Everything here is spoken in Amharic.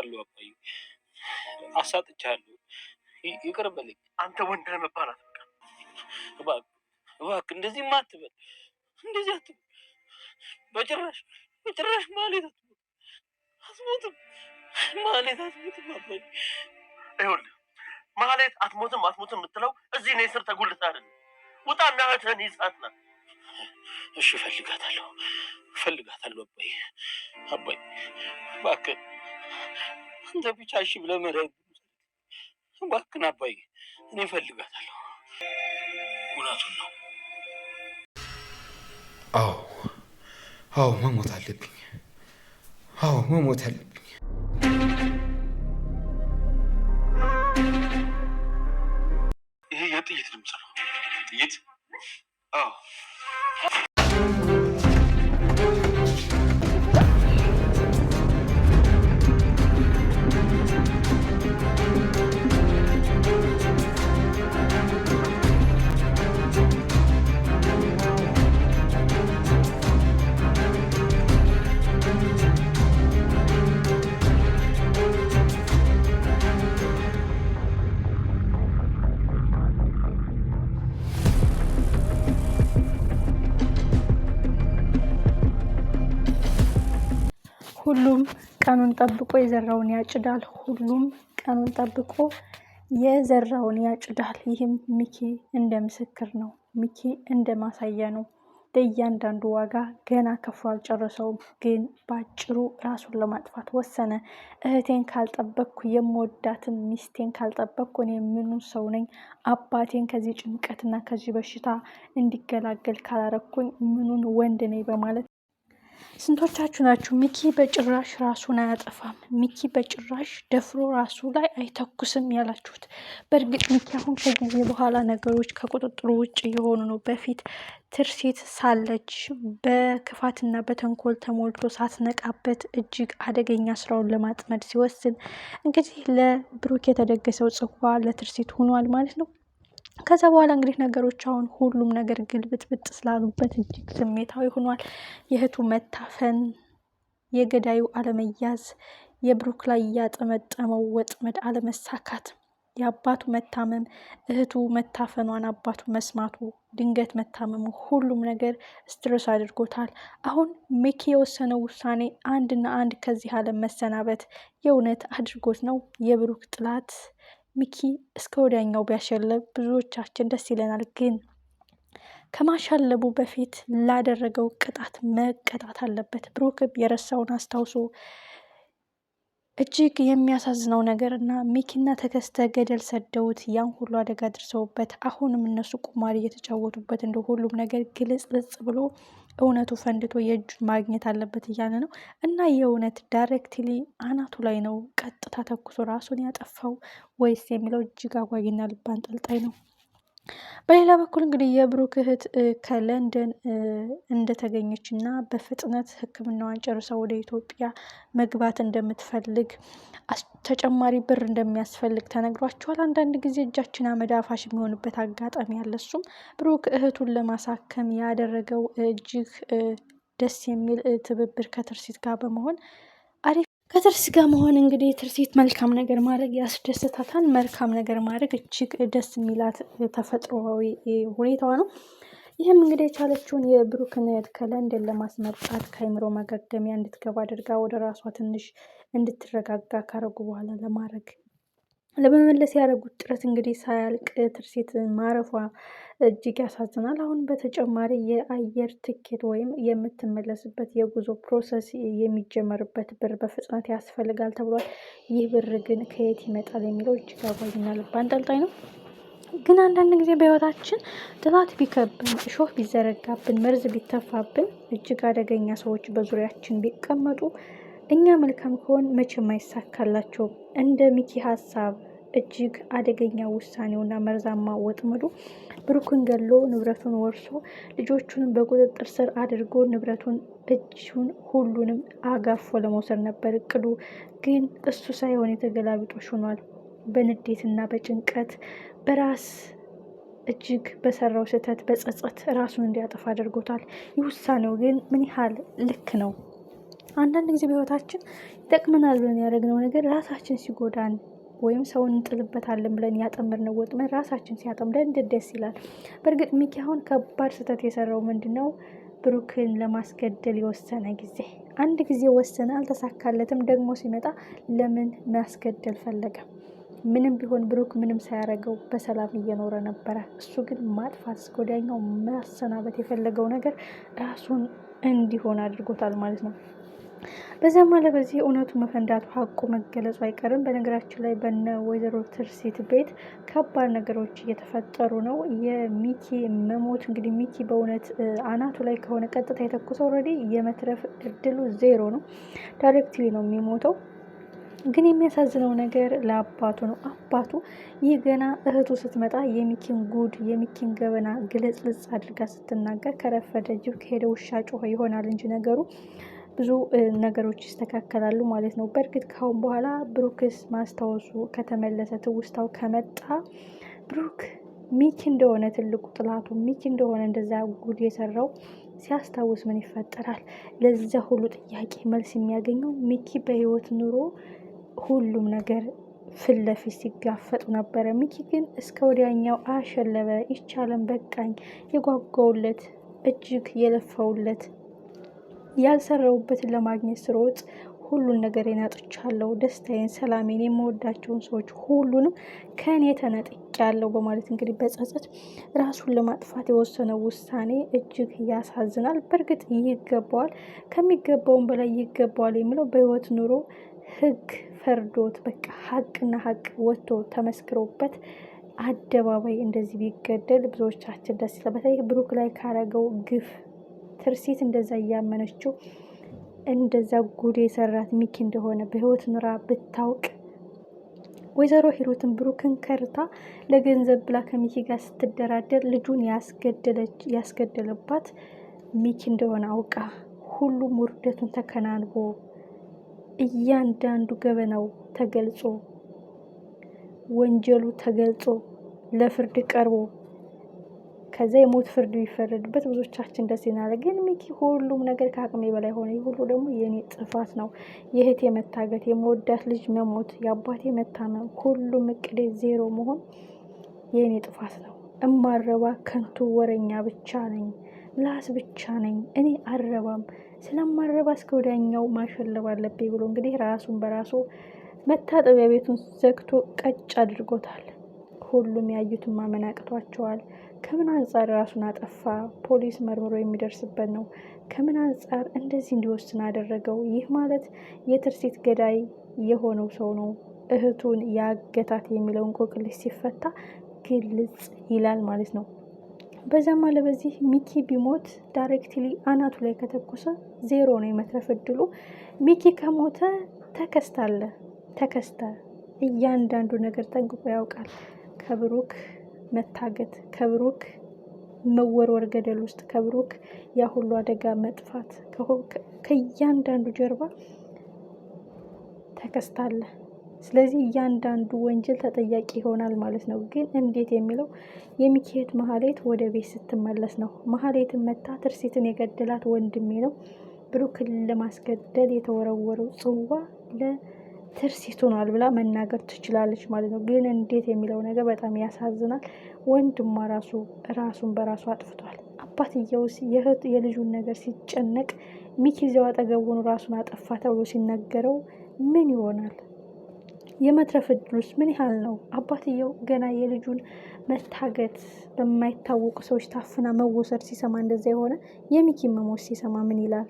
አሳጥቻለሁ አባዬ፣ አሳጥቻለሁ። ይቅር በለኝ። አንተ ወንድ ነህ መባል አትበቃ። እባክህ እንደዚህማ አትበል፣ እንደዚህ አትበል። በጭራሽ ማለት አትሞትም፣ ማለት አትሞትም አባዬ። ይኸውልህ ማለት አትሞትም የምትለው እዚህ እኔ ስር ተጉልታ አይደለም። ውጣ እናትህን ይዛት ና። እሺ እፈልጋታለሁ አባዬ፣ እባክህ አንተ ብቻ እሺ ብለህ ምረኝ። እባክህን አባዬ፣ እኔ እፈልጋታለሁ። እውነቱን ነው። አዎ መሞት አለብኝ። ይሄ የጥይት ድምፅ ነው። ጥይት? አዎ። ሁሉም ቀኑን ጠብቆ የዘራውን ያጭዳል። ሁሉም ቀኑን ጠብቆ የዘራውን ያጭዳል። ይህም ሚኪ እንደ ምስክር ነው። ሚኪ እንደ ማሳያ ነው። ለእያንዳንዱ ዋጋ ገና ከፍሎ አልጨረሰውም፣ ግን በአጭሩ ራሱን ለማጥፋት ወሰነ። እህቴን ካልጠበቅኩ፣ የምወዳትን ሚስቴን ካልጠበቅኩ እኔ ምኑ ሰው ነኝ? አባቴን ከዚህ ጭንቀትና ከዚህ በሽታ እንዲገላገል ካላረኩኝ ምኑን ወንድ ነኝ? በማለት ስንቶቻችሁ ናችሁ ሚኪ በጭራሽ ራሱን አያጠፋም፣ ሚኪ በጭራሽ ደፍሮ ራሱ ላይ አይተኩስም ያላችሁት? በእርግጥ ሚኪ አሁን ከጊዜ በኋላ ነገሮች ከቁጥጥሩ ውጭ የሆኑ ነው። በፊት ትርሲት ሳለች በክፋትና በተንኮል ተሞልቶ ሳትነቃበት እጅግ አደገኛ ስራውን ለማጥመድ ሲወስን እንግዲህ ለብሩክ የተደገሰው ጽዋ ለትርሲት ሆኗል ማለት ነው። ከዛ በኋላ እንግዲህ ነገሮች አሁን ሁሉም ነገር ግልብጥብጥ ስላሉበት እጅግ ስሜታዊ ሆኗል። የእህቱ መታፈን፣ የገዳዩ አለመያዝ፣ የብሩክ ላይ ያጠመጠመው ወጥመድ አለመሳካት፣ የአባቱ መታመም፣ እህቱ መታፈኗን አባቱ መስማቱ፣ ድንገት መታመሙ፣ ሁሉም ነገር ስትረስ አድርጎታል። አሁን ሚኪ የወሰነው ውሳኔ አንድና አንድ ከዚህ ዓለም መሰናበት የእውነት አድርጎት ነው። የብሩክ ጥላት ሚኪ እስከ ወዲያኛው ቢያሸለብ ብዙዎቻችን ደስ ይለናል። ግን ከማሻለቡ በፊት ላደረገው ቅጣት መቀጣት አለበት። ብሩክም የረሳውን አስታውሶ እጅግ የሚያሳዝነው ነገር እና ሚኪና ተከስተ ገደል ሰደውት ያን ሁሉ አደጋ ደርሰውበት አሁንም እነሱ ቁማር እየተጫወቱበት እንደ ሁሉም ነገር ግልጽልጽ ብሎ እውነቱ ፈንድቶ የእጁን ማግኘት አለበት እያለ ነው። እና የእውነት ዳይሬክትሊ አናቱ ላይ ነው ቀጥታ ተኩሶ ራሱን ያጠፋው ወይስ የሚለው እጅግ አጓጊና ልብ አንጠልጣይ ነው። በሌላ በኩል እንግዲህ የብሩክ እህት ከለንደን እንደተገኘች እና በፍጥነት ሕክምናዋን ጨርሳ ወደ ኢትዮጵያ መግባት እንደምትፈልግ ተጨማሪ ብር እንደሚያስፈልግ ተነግሯቸዋል። አንዳንድ ጊዜ እጃችን አመድ አፋሽ የሚሆንበት አጋጣሚ ያለ። እሱም ብሩክ እህቱን ለማሳከም ያደረገው እጅግ ደስ የሚል ትብብር ከትርሲት ጋር በመሆን ከትርሲት ጋር መሆን እንግዲህ ትርሲት መልካም ነገር ማድረግ ያስደስታታል። መልካም ነገር ማድረግ እጅግ ደስ የሚላት ተፈጥሮዊ ሁኔታዋ ነው። ይህም እንግዲህ የቻለችውን የብሩክን እህት ከለንደን ለማስመጣት ከአይምሮ ማገገሚያ እንድትገባ አድርጋ ወደ ራሷ ትንሽ እንድትረጋጋ ካረጉ በኋላ ለመመለስ ያደረጉት ጥረት እንግዲህ ሳያልቅ ትርሲት ማረፏ እጅግ ያሳዝናል። አሁን በተጨማሪ የአየር ትኬት ወይም የምትመለስበት የጉዞ ፕሮሰስ የሚጀመርበት ብር በፍጥነት ያስፈልጋል ተብሏል። ይህ ብር ግን ከየት ይመጣል የሚለው እጅግ አጓጊና ልብ አንጠልጣይ ነው። ግን አንዳንድ ጊዜ በህይወታችን ጥላት ቢከብን፣ እሾህ ቢዘረጋብን፣ መርዝ ቢተፋብን፣ እጅግ አደገኛ ሰዎች በዙሪያችን ቢቀመጡ እኛ መልካም ከሆን መቼም አይሳካላቸውም። እንደ ሚኪ ሀሳብ እጅግ አደገኛ ውሳኔውና መርዛማ ወጥመዱ ብሩክን ገሎ ንብረቱን ወርሶ ልጆቹንም በቁጥጥር ስር አድርጎ ንብረቱን እጁን ሁሉንም አጋፎ ለመውሰድ ነበር እቅዱ። ግን እሱ ሳይሆን የተገላቢጦሽ ሆኗል። በንዴትና በጭንቀት በራስ እጅግ በሰራው ስህተት በጸጸት ራሱን እንዲያጠፋ አድርጎታል። ይህ ውሳኔው ግን ምን ያህል ልክ ነው? አንዳንድ ጊዜ በህይወታችን ይጠቅመናል ብለን ያደረግነው ነገር ራሳችን ሲጎዳን ወይም ሰውን እንጥልበታለን ብለን ያጠመድነው ወጥመድ ራሳችን ሲያጠምደን እንዴት ደስ ይላል። በእርግጥ ሚኪ አሁን ከባድ ስህተት የሰራው ምንድን ነው? ብሩክን ለማስገደል የወሰነ ጊዜ አንድ ጊዜ ወሰነ፣ አልተሳካለትም። ደግሞ ሲመጣ ለምን ማስገደል ፈለገ? ምንም ቢሆን ብሩክ ምንም ሳያደርገው በሰላም እየኖረ ነበረ። እሱ ግን ማጥፋት እስከ ወዲያኛው ማሰናበት የፈለገው ነገር ራሱን እንዲሆን አድርጎታል ማለት ነው። በዚያም አለ በዚህ እውነቱ መፈንዳቱ ሀቁ መገለጹ አይቀርም። በነገራችን ላይ በነ ወይዘሮ ትርሲት ቤት ከባድ ነገሮች እየተፈጠሩ ነው። የሚኪ መሞት እንግዲህ ሚኪ በእውነት አናቱ ላይ ከሆነ ቀጥታ የተኩሰው ኦልሬዲ የመትረፍ እድሉ 0 ነው። ዳይሬክትሊ ነው የሚሞተው። ግን የሚያሳዝነው ነገር ለአባቱ ነው። አባቱ ይህ ገና እህቱ ስትመጣ የሚኪን ጉድ የሚኪን ገበና ግልጽልጽ አድርጋ ስትናገር ከረፈደ ጅብ ከሄደ ውሻ ጮኸ ይሆናል እንጂ ነገሩ ብዙ ነገሮች ይስተካከላሉ ማለት ነው። በእርግጥ ካሁን በኋላ ብሩክስ ማስታወሱ ከተመለሰ ትውስታው ከመጣ ብሩክ ሚኪ እንደሆነ ትልቁ ጥላቱ ሚኪ እንደሆነ እንደዛ ጉድ የሰራው ሲያስታውስ ምን ይፈጠራል? ለዛ ሁሉ ጥያቄ መልስ የሚያገኘው ሚኪ በህይወት ኑሮ ሁሉም ነገር ፊት ለፊት ሲጋፈጡ ነበረ። ሚኪ ግን እስከ ወዲያኛው አሸለበ። ይቻለን በቃኝ፣ የጓጓውለት እጅግ የለፈውለት ያልሰራውበትን ለማግኘት ስሮጥ ሁሉን ነገር አጥቻለሁ፣ ደስታዬን፣ ሰላሜን፣ የምወዳቸውን ሰዎች ሁሉንም ከእኔ ተነጥቄያለሁ በማለት እንግዲህ በጸጸት ራሱን ለማጥፋት የወሰነው ውሳኔ እጅግ ያሳዝናል። በእርግጥ ይገባዋል፣ ከሚገባውም በላይ ይገባዋል የሚለው በህይወት ኑሮ ህግ ፈርዶት በቃ ሀቅና ሀቅ ወጥቶ ተመስክሮበት አደባባይ እንደዚህ ቢገደል ብዙዎቻችን ደስ ይላል። በተለይ ብሩክ ላይ ካረገው ግፍ ትርሲት እንደዛ እያመነችው እንደዛ ጉድ የሰራት ሚኪ እንደሆነ በህይወት ኑራ ብታውቅ ወይዘሮ ሂሩትን ብሩክን ከርታ ለገንዘብ ብላ ከሚኪ ጋር ስትደራደር ልጁን ያስገደለባት ሚኪ እንደሆነ አውቃ ሁሉም ውርደቱን ተከናንቦ እያንዳንዱ ገበናው ተገልጾ ወንጀሉ ተገልጾ ለፍርድ ቀርቦ ከዛ የሞት ፍርድ ቢፈረድበት ብዙዎቻችን ደስ ይላል። ግን ሚኪ ሁሉም ነገር ከአቅሜ በላይ ሆነ፣ ይህ ሁሉ ደግሞ የኔ ጥፋት ነው፣ የእህቴ መታገት፣ የመወዳት ልጅ መሞት፣ የአባቴ መታመም፣ ሁሉም እቅዴ 0 መሆን የኔ ጥፋት ነው። እማረባ ከንቱ ወረኛ ብቻ ነኝ፣ ምላስ ብቻ ነኝ፣ እኔ አረባም፣ ስለማረባ እስከ ወዲያኛው ማሸለብ አለብኝ ብሎ እንግዲህ ራሱን በራሱ መታጠቢያ ቤቱን ዘግቶ ቀጭ አድርጎታል። ሁሉም ያዩትን ማመን አቅቷቸዋል። ከምን አንጻር ራሱን አጠፋ? ፖሊስ መርምሮ የሚደርስበት ነው። ከምን አንጻር እንደዚህ እንዲወስን አደረገው? ይህ ማለት የትርሲት ገዳይ የሆነው ሰው ነው እህቱን ያገታት የሚለውን እንቆቅልሽ ሲፈታ ግልጽ ይላል ማለት ነው። በዛም አለ በዚህ ሚኪ ቢሞት ዳይሬክትሊ አናቱ ላይ ከተኮሰ 0 ነው የመትረፍ እድሉ። ሚኪ ከሞተ ተከስተ እያንዳንዱ ነገር ጠንቅቆ ያውቃል። ከብሩክ መታገት፣ ከብሩክ መወርወር ገደል ውስጥ፣ ከብሩክ ያ ሁሉ አደጋ መጥፋት ከእያንዳንዱ ጀርባ ተከስታለ። ስለዚህ እያንዳንዱ ወንጀል ተጠያቂ ይሆናል ማለት ነው። ግን እንዴት የሚለው የሚኪ እህት መሀሌት ወደ ቤት ስትመለስ ነው። መሀሌትን መታ ትርሲትን የገደላት ወንድሜ ነው፣ ብሩክን ለማስገደል የተወረወረው ጽዋ ለትርሲት ሆኗል ብላ መናገር ትችላለች ማለት ነው። ግን እንዴት የሚለው ነገር በጣም ያሳዝናል። ወንድሟ ራሱን በራሱ አጥፍቷል። አባትየውስ የልጁን ነገር ሲጨነቅ ሚኪ እዚያው አጠገቡን ራሱን አጠፋ ተብሎ ሲነገረው ምን ይሆናል? የመትረፍ እድሉስ ምን ያህል ነው? አባትየው ገና የልጁን መታገት በማይታወቁ ሰዎች ታፍና መወሰድ ሲሰማ እንደዛ የሆነ የሚኪ መሞት ሲሰማ ምን ይላል?